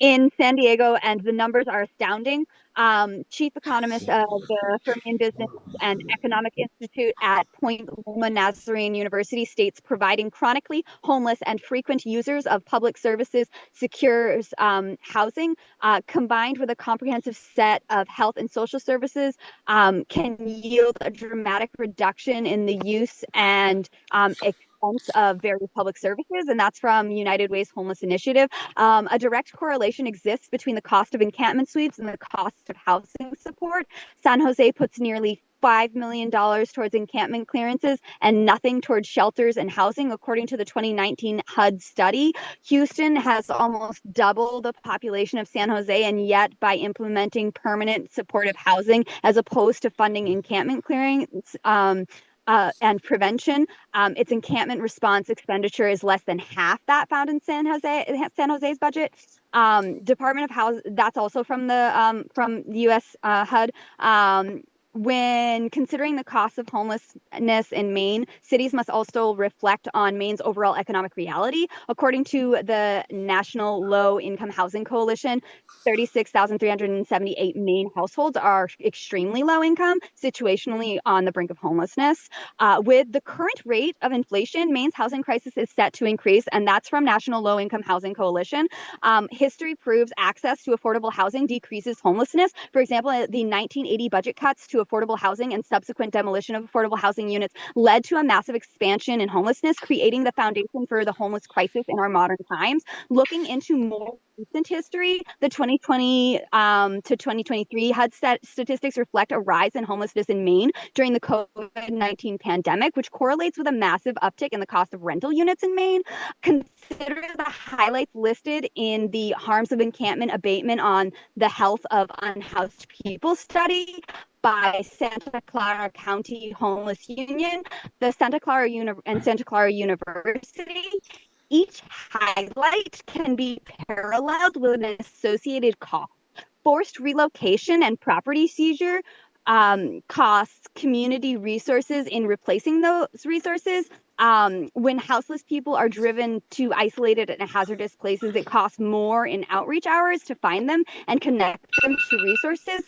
in San Diego, and the numbers are astounding. Chief economist of the Fermion Business and Economic Institute at Point Loma Nazarene University states providing chronically homeless and frequent users of public services secures housing, combined with a comprehensive set of health and social services, can yield a dramatic reduction in the use and expense of various public services, and that's from United Way's Homeless Initiative. A direct correlation exists between the cost of encampment suites and the cost of housing support. San Jose puts nearly $5 million towards encampment clearances and nothing towards shelters and housing, according to the 2019 HUD study. Houston has almost double the population of San Jose, and yet by implementing permanent supportive housing as opposed to funding encampment clearings, and prevention, its encampment response expenditure is less than half that found in San Jose's budget. Department of Housing, that's also from the U.S. HUD. When considering the cost of homelessness in Maine, cities must also reflect on Maine's overall economic reality. According to the National Low Income Housing Coalition, 36,378 Maine households are extremely low income, situationally on the brink of homelessness. With the current rate of inflation, Maine's housing crisis is set to increase, and that's from National Low Income Housing Coalition. History proves access to affordable housing decreases homelessness. For example, the 1980 budget cuts to affordable housing and subsequent demolition of affordable housing units led to a massive expansion in homelessness, creating the foundation for the homeless crisis in our modern times. Looking into more recent history, the 2020 to 2023 HUD statistics reflect a rise in homelessness in Maine during the COVID-19 pandemic, which correlates with a massive uptick in the cost of rental units in Maine. Consider the highlights listed in the Harms of Encampment Abatement on the Health of Unhoused People study by Santa Clara County Homeless Union, the Santa Clara University. Each highlight can be paralleled with an associated cost. Forced relocation and property seizure costs community resources in replacing those resources. When houseless people are driven to isolated and hazardous places, it costs more in outreach hours to find them and connect them to resources.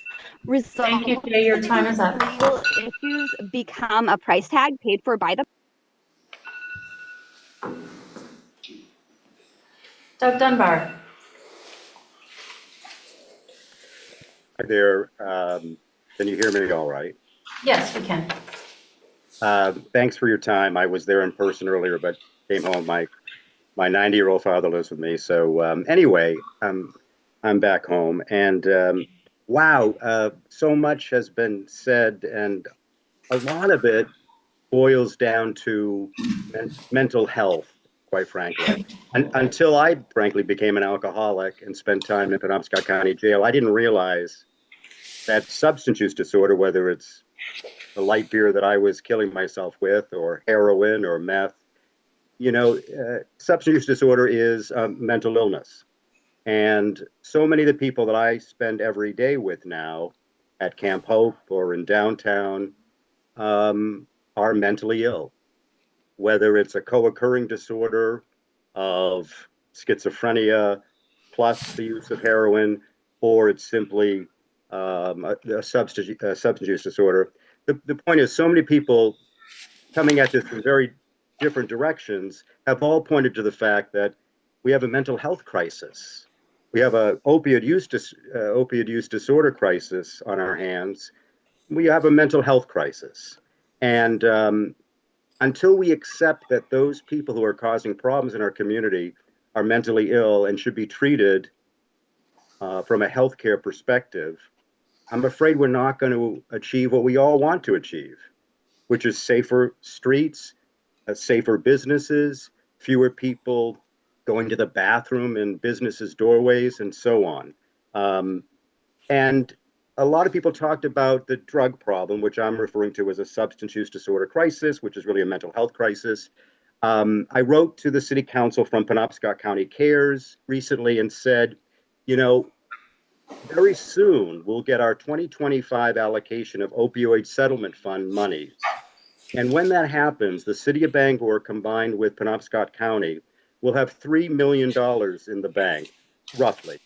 Thank you, Jay. Your time is up. Legal issues become a price tag paid for by the. Doug Dunbar. Hi there. Can you hear me all right? Yes, we can. Thanks for your time. I was there in person earlier, but came home. My 90-year-old father lives with me. So anyway, I'm back home, and wow, so much has been said, and a lot of it boils down to mental health, quite frankly. Until I frankly became an alcoholic and spent time in Penobscot County Jail, I didn't realize that substance use disorder, whether it's the light beer that I was killing myself with, or heroin or meth, substance use disorder is mental illness. And so many of the people that I spend every day with now at Camp Hope or in downtown are mentally ill, whether it's a co-occurring disorder of schizophrenia plus the use of heroin, or it's simply a substance use disorder. The point is, so many people coming at this from very different directions have all pointed to the fact that we have a mental health crisis. We have a opioid use disorder crisis on our hands. We have a mental health crisis. And until we accept that those people who are causing problems in our community are mentally ill and should be treated from a healthcare perspective, I'm afraid we're not going to achieve what we all want to achieve, which is safer streets, safer businesses, fewer people going to the bathroom in businesses' doorways, and so on. And a lot of people talked about the drug problem, which I'm referring to as a substance use disorder crisis, which is really a mental health crisis. I wrote to the city council from Penobscot County Cares recently and said, you know, very soon we'll get our 2025 allocation of opioid settlement fund monies. And when that happens, the city of Bangor, combined with Penobscot County, will have $3 million in the bank, roughly.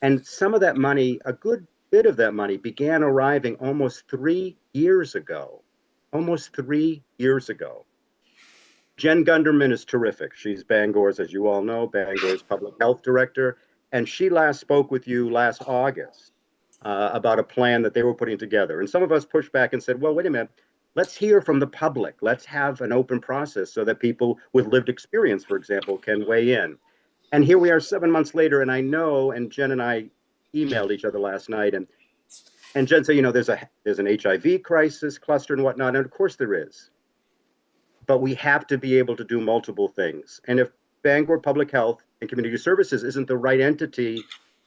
And some of that money, a good bit of that money, began arriving almost 3 years ago. Almost 3 years ago. Jen Gunderman is terrific. She's Bangor's, as you all know, Bangor's public health director. And she last spoke with you last August about a plan that they were putting together. And some of us pushed back and said, well, wait a minute, let's hear from the public. Let's have an open process so that people with lived experience, for example, can weigh in. And here we are 7 months later, and I know, and Jen and I emailed each other last night, and Jen said, you know, there's an HIV crisis cluster and whatnot, and of course there is. But we have to be able to do multiple things. And if Bangor Public Health and Community Services isn't the right entity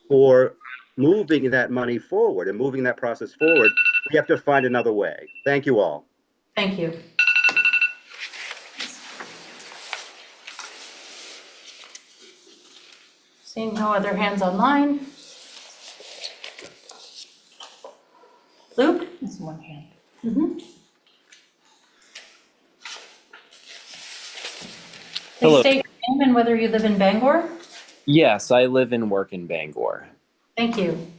for moving that money forward and moving that process forward, we have to find another way. Thank you all. Thank you. Seeing no other hands online. Luke? There's one hand. Please Hello. state your name and whether you live in Bangor. Yes, I live and work in Bangor. Thank you.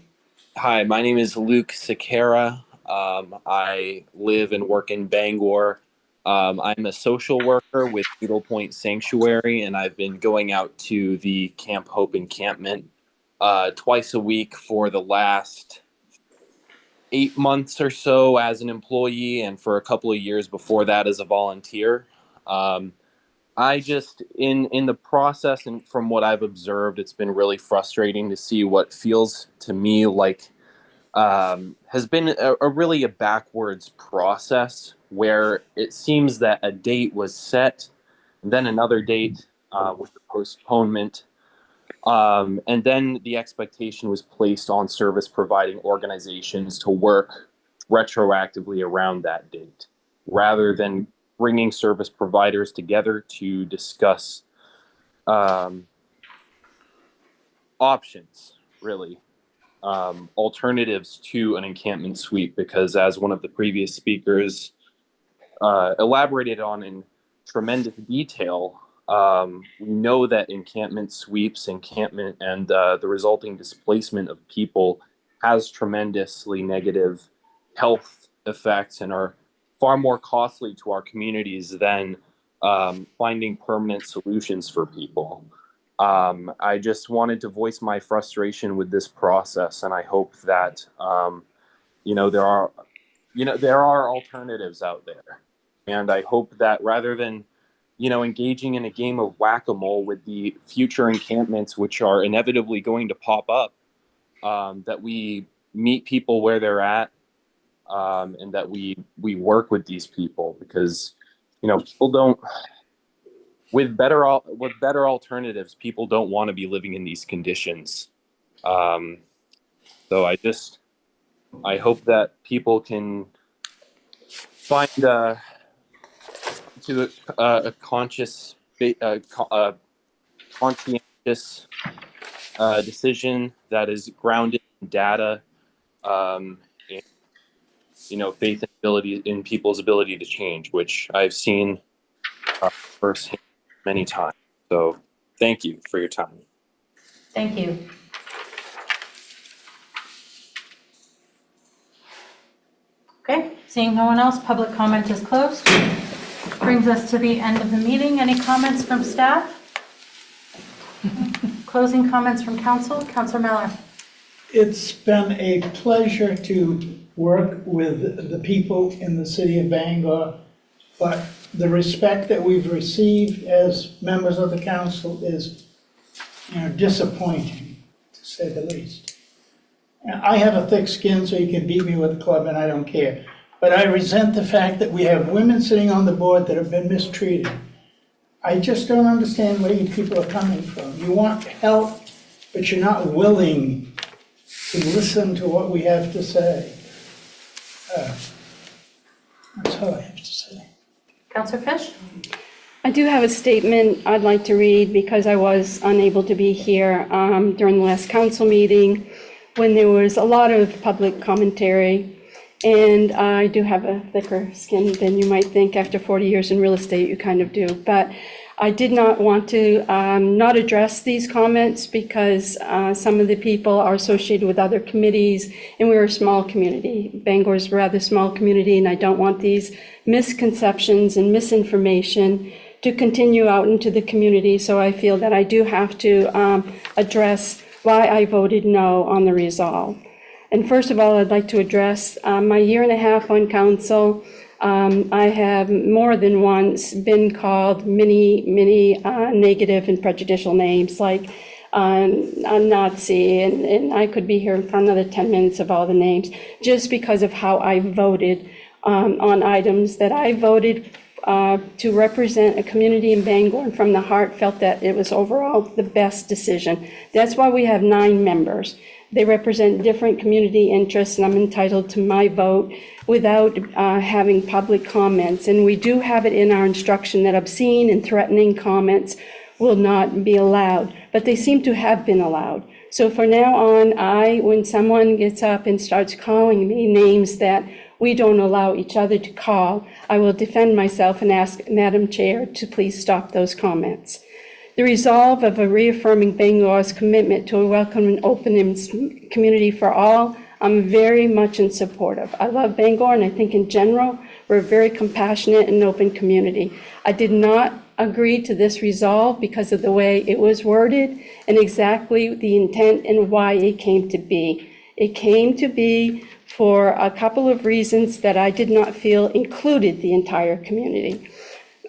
Hi, my name is Luke Sequeira. I live and work in Bangor. I'm a social worker with Needle Point Sanctuary, and I've been going out to the Camp Hope encampment twice a week for the last 8 months or so as an employee, and for a couple of years before that as a volunteer. I just, in the process and from what I've observed, it's been really frustrating to see what feels to me like has been a backwards process where it seems that a date was set, and then another date with the postponement, and then the expectation was placed on service providing organizations to work retroactively around that date, rather than bringing service providers together to discuss options, really, alternatives to an encampment sweep. Because as one of the previous speakers elaborated on in tremendous detail, we know that encampment sweeps, encampment, and the resulting displacement of people has tremendously negative health effects and are far more costly to our communities than finding permanent solutions for people. I just wanted to voice my frustration with this process, and I hope that there are alternatives out there, and I hope that rather than engaging in a game of whack-a-mole with the future encampments, which are inevitably going to pop up, that we meet people where they're at. And that we work with these people, because people don't, with better alternatives, people don't want to be living in these conditions. So I hope that people can find a conscientious decision that is grounded in data. Faith in people's ability to change, which I've seen firsthand many times. So thank you for your time. Thank you. Okay, seeing no one else, public comment is closed. Brings us to the end of the meeting. Any comments from staff? Closing comments from council. Councilor Miller. It's been a pleasure to work with the people in the city of Bangor, but the respect that we've received as members of the council is, disappointing, to say the least. I have a thick skin, so you can beat me with a club, and I don't care. but I resent the fact that we have women sitting on the board that have been mistreated. I just don't understand where you people are coming from. You want help, but you're not willing to listen to what we have to say. That's all I have to say. Counselor Fish? I do have a statement I'd like to read because I was unable to be here during the last council meeting when there was a lot of public commentary. And I do have a thicker skin than you might think. After 40 years in real estate, you kind of do. But I did not want to not address these comments because some of the people are associated with other committees, and we're a small community. Bangor is a rather small community, and I don't want these misconceptions and misinformation to continue out into the community. So I feel that I do have to address why I voted no on the resolve. And first of all, I'd like to address my year and a half on council. I have more than once been called many negative and prejudicial names like a Nazi, and I could be here for another 10 minutes of all the names, just because of how I voted on items that I voted to represent a community in Bangor, and from the heart felt that it was overall the best decision. That's why we have 9 members. They represent different community interests, and I'm entitled to my vote without having public comments. And we do have it in our instruction that obscene and threatening comments will not be allowed, but they seem to have been allowed. So from now on, when someone gets up and starts calling me names that we don't allow each other to call, I will defend myself and ask Madam Chair to please stop those comments. The resolve of reaffirming Bangor's commitment to a welcome and open community for all, I'm very much in support of. I love Bangor, and I think in general, we're a very compassionate and open community. I did not agree to this resolve because of the way it was worded and exactly the intent and why it came to be. It came to be for a couple of reasons that I did not feel included the entire community.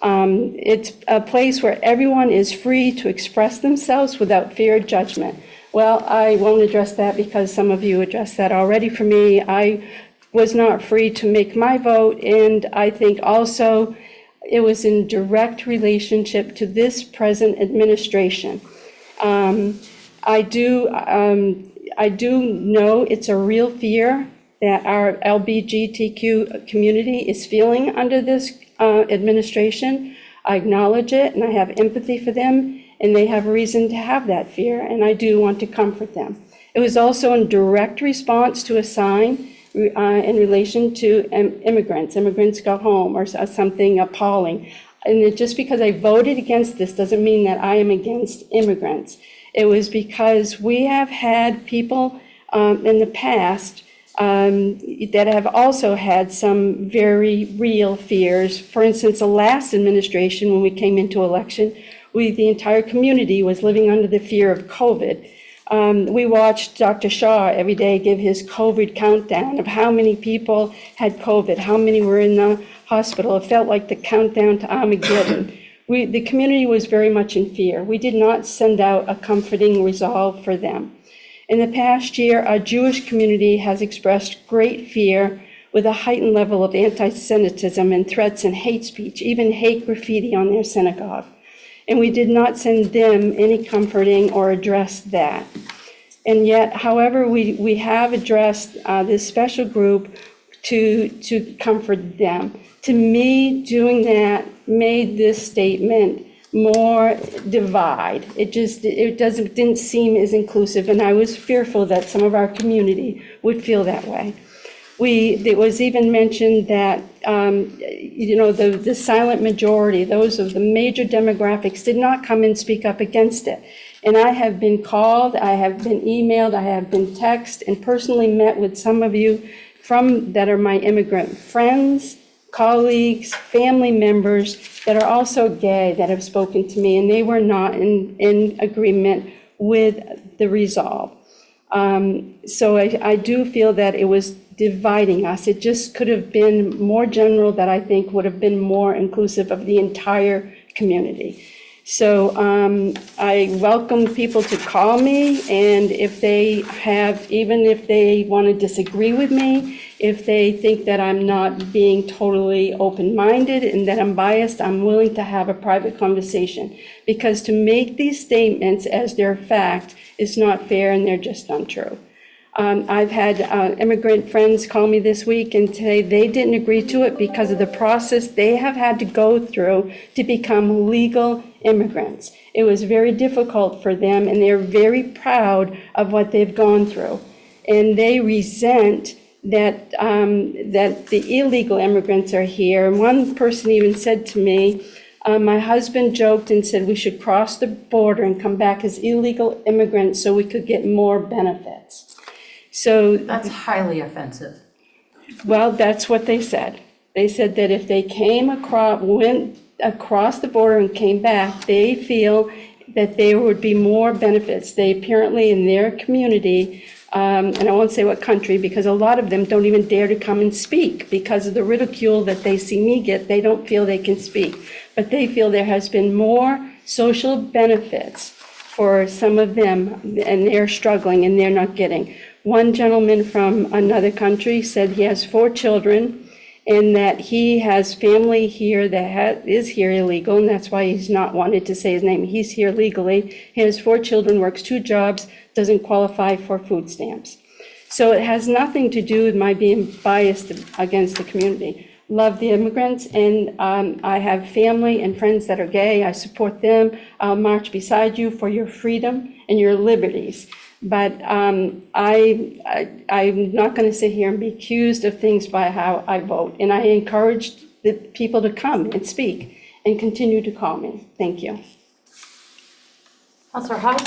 It's a place where everyone is free to express themselves without fear of judgment. Well, I won't address that because some of you addressed that already for me. I was not free to make my vote, and I think also it was in direct relationship to this present administration. I do know it's a real fear that our LGBTQ community is feeling under this administration. I acknowledge it, and I have empathy for them, and they have reason to have that fear, and I do want to comfort them. It was also in direct response to a sign in relation to immigrants go home, or something appalling. And just because I voted against this doesn't mean that I am against immigrants. It was because we have had people in the past that have also had some very real fears. For instance, the last administration, when we came into election, the entire community was living under the fear of COVID. We watched Dr. Shaw every day give his COVID countdown of how many people had COVID, how many were in the hospital. It felt like the countdown to Armageddon. The community was very much in fear. We did not send out a comforting resolve for them. In the past year, our Jewish community has expressed great fear with a heightened level of anti-Semitism and threats and hate speech, even hate graffiti on their synagogue. And we did not send them any comforting or address that. And yet, however, we have addressed this special group to comfort them. To me, doing that made this statement more divide. It didn't seem as inclusive, and I was fearful that some of our community would feel that way. It was even mentioned that the silent majority, those of the major demographics, did not come and speak up against it. And I have been called, I have been emailed, I have been texted, and personally met with some of you that are my immigrant friends, colleagues, family members that are also gay that have spoken to me, and they were not in agreement with the resolve. So I do feel that it was dividing us. It just could have been more general, that I think would have been more inclusive of the entire community. So I welcome people to call me, and if they have, even if they want to disagree with me, if they think that I'm not being totally open-minded and that I'm biased, I'm willing to have a private conversation. Because to make these statements as their fact is not fair, and they're just untrue. I've had immigrant friends call me this week and say they didn't agree to it because of the process they have had to go through to become legal immigrants. It was very difficult for them, and they're very proud of what they've gone through. And they resent that that the illegal immigrants are here. And one person even said to me, my husband joked and said we should cross the border and come back as illegal immigrants so we could get more benefits. So That's highly offensive. well, that's what they said. They said that if they went across the border and came back, they feel that there would be more benefits. They apparently, in their community, and I won't say what country, because a lot of them don't even dare to come and speak because of the ridicule that they see me get. They don't feel they can speak. But they feel there has been more social benefits for some of them, and they're struggling and they're not getting. One gentleman from another country said he has 4 children and that he has family here that is here illegal, and that's why he's not wanted to say his name. He's here legally. He has 4 children, works 2 jobs, doesn't qualify for food stamps. So it has nothing to do with my being biased against the community. Love the immigrants, and I have family and friends that are gay. I support them. I'll march beside you for your freedom and your liberties. But I'm not going to sit here and be accused of things by how I vote. And I encourage the people to come and speak and continue to call me. Thank you. Councilor House?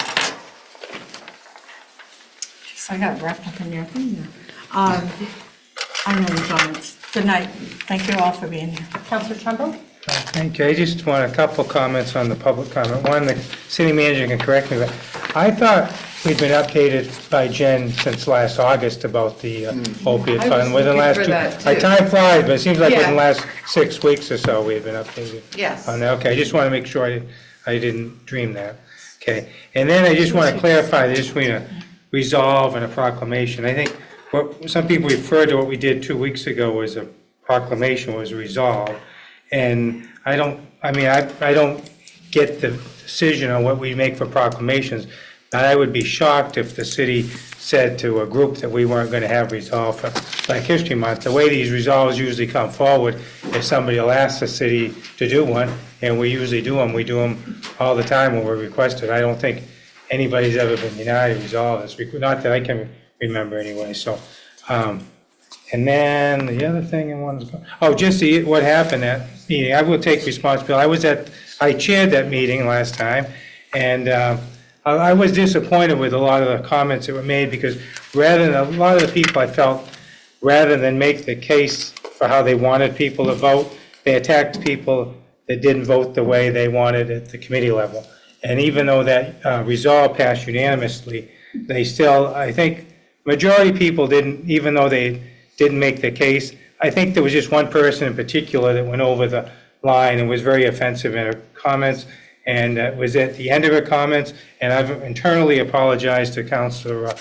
Jeez, I got wrapped up in your thing there. I know your comments. Good night. Thank you all for being here. Councilor Trumbull? Thank you. I just want a couple comments on the public comment. One, the city manager can correct me, but I thought we'd been updated by Jen since last August about the opiate I was fund. Within the last looking for that, my too. time flies, but it seems like within the Yeah. last 6 weeks or so, we've been updated. Yes. On that. Okay, I just want to make sure I didn't dream that. Okay, and then I just want to clarify the difference between a resolve and a proclamation. I think what some people referred to what we did 2 weeks ago was a proclamation, was a resolve. And I don't get the decision on what we make for proclamations. I would be shocked if the city said to a group that we weren't going to have resolve for Black History Month. The way these resolves usually come forward is somebody will ask the city to do one, and we usually do them. We do them all the time when we're requested. I don't think anybody's ever been denied a resolve. Not that I can remember anyway, so. And then the other thing I wanted to, just what happened at meeting. I will take responsibility. I chaired that meeting last time, and I was disappointed with a lot of the comments that were made because a lot of the people I felt, rather than make the case for how they wanted people to vote, they attacked people that didn't vote the way they wanted at the committee level. And even though that resolve passed unanimously, they still, I think, majority of people didn't, even though they didn't make the case. I think there was just one person in particular that went over the line and was very offensive in her comments, and was at the end of her comments, and I've internally apologized to Councilor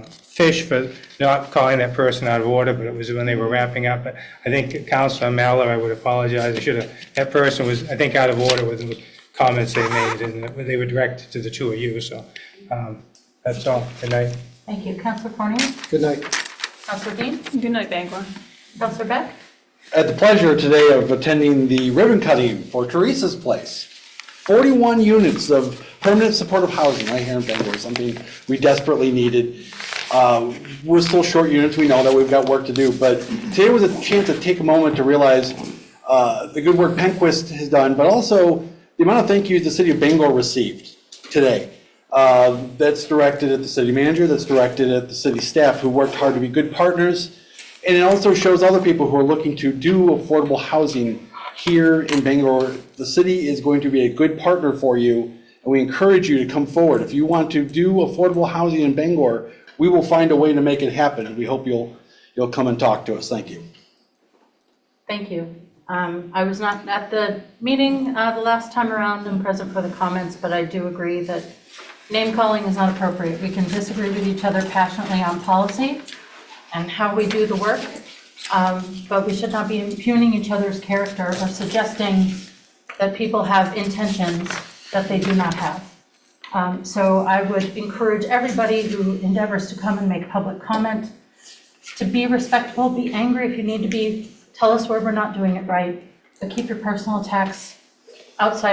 Fish for not calling that person out of order, but it was when they were wrapping up. But I think Councilor Maller, I would apologize. That person was, I think, out of order with the comments they made, and they were directed to the two of you, so that's all. Good night. Thank you. Councilor Corning? Good night. Councilor Dean? Good night, Bangor. Councilor Beck? I had the pleasure today of attending the ribbon cutting for Teresa's Place. 41 units of permanent supportive housing right here in Bangor, something we desperately needed. We're still short units, we know that we've got work to do, but today was a chance to take a moment to realize the good work Penquist has done, but also the amount of thank yous the city of Bangor received today. That's directed at the city manager, that's directed at the city staff who worked hard to be good partners. And it also shows other people who are looking to do affordable housing here in Bangor. The city is going to be a good partner for you, and we encourage you to come forward. If you want to do affordable housing in Bangor, we will find a way to make it happen, and we hope you'll come and talk to us. Thank you. Thank you. I was not at the meeting the last time around and present for the comments, but I do agree that name calling is not appropriate. We can disagree with each other passionately on policy and how we do the work, but we should not be impugning each other's character or suggesting that people have intentions that they do not have. So I would encourage everybody who endeavors to come and make public comment to be respectful, be angry if you need to be, tell us where we're not doing it right, but keep your personal attacks outside